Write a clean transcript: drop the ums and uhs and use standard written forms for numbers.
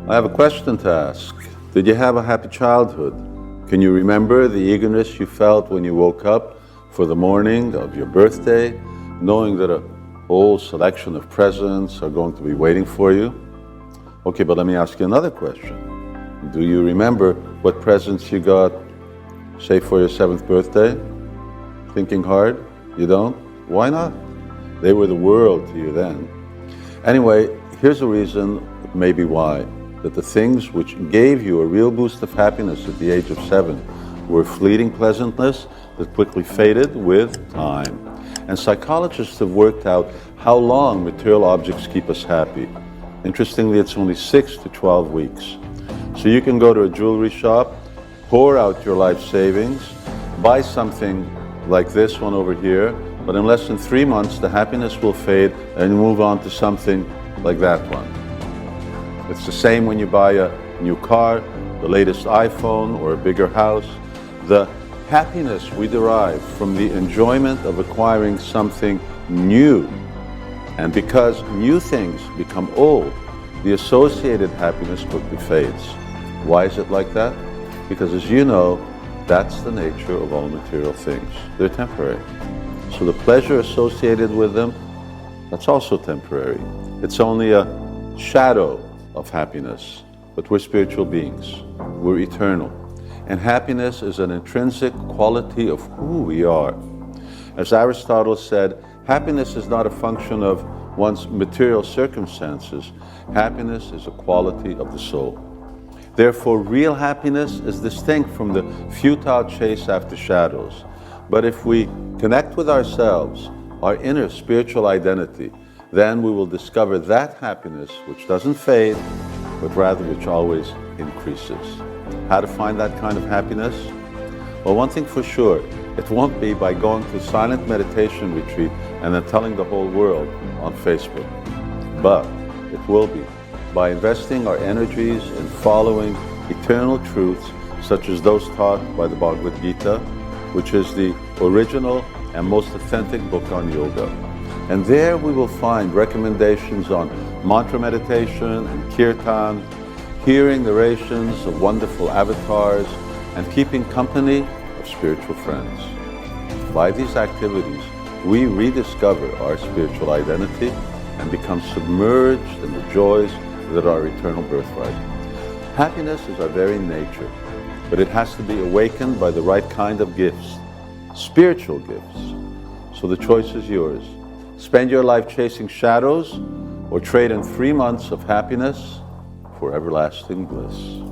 I have a question to ask. Did you have a happy childhood? Can you remember the eagerness you felt when you woke up for the morning of your birthday, knowing that a whole selection of presents are going to be waiting for you? Okay, but let me ask you another question. Do you remember what presents you got, say, for your 7th birthday? Thinking hard? You don't? Why not? They were the world to you then. Anyway, here's a reason, maybe why, that the things which gave you a real boost of happiness at the age of 7 were fleeting pleasantness that quickly faded with time. And psychologists have worked out how long material objects keep us happy. Interestingly, it's only 6 to 12 weeks. So you can go to a jewelry shop, pour out your life savings, buy something like this one over here, but in less than 3 months the happiness will fade and you move on to something like that one. It's the same when you buy a new car, the latest iPhone, or a bigger house. The happiness we derive from the enjoyment of acquiring something new. And because new things become old, the associated happiness quickly fades. Why is it like that? Because as you know, that's the nature of all material things. They're temporary. So the pleasure associated with them, that's also temporary. It's only a shadow of happiness. But we're spiritual beings. We're eternal. And happiness is an intrinsic quality of who we are. As Aristotle said, happiness is not a function of one's material circumstances. Happiness is a quality of the soul. Therefore, real happiness is distinct from the futile chase after shadows. But if we connect with ourselves, our inner spiritual identity, then we will discover that happiness which doesn't fade, but rather which always increases. How to find that kind of happiness? Well, one thing for sure, it won't be by going to a silent meditation retreat and then telling the whole world on Facebook. But it will be by investing our energies in following eternal truths such as those taught by the Bhagavad Gita, which is the original and most authentic book on yoga. And there we will find recommendations on mantra meditation and kirtan, hearing narrations of wonderful avatars, and keeping company of spiritual friends. By these activities, we rediscover our spiritual identity and become submerged in the joys that are eternal birthright. Happiness is our very nature, but it has to be awakened by the right kind of gifts, spiritual gifts. So the choice is yours. Spend your life chasing shadows or trade in 3 months of happiness for everlasting bliss.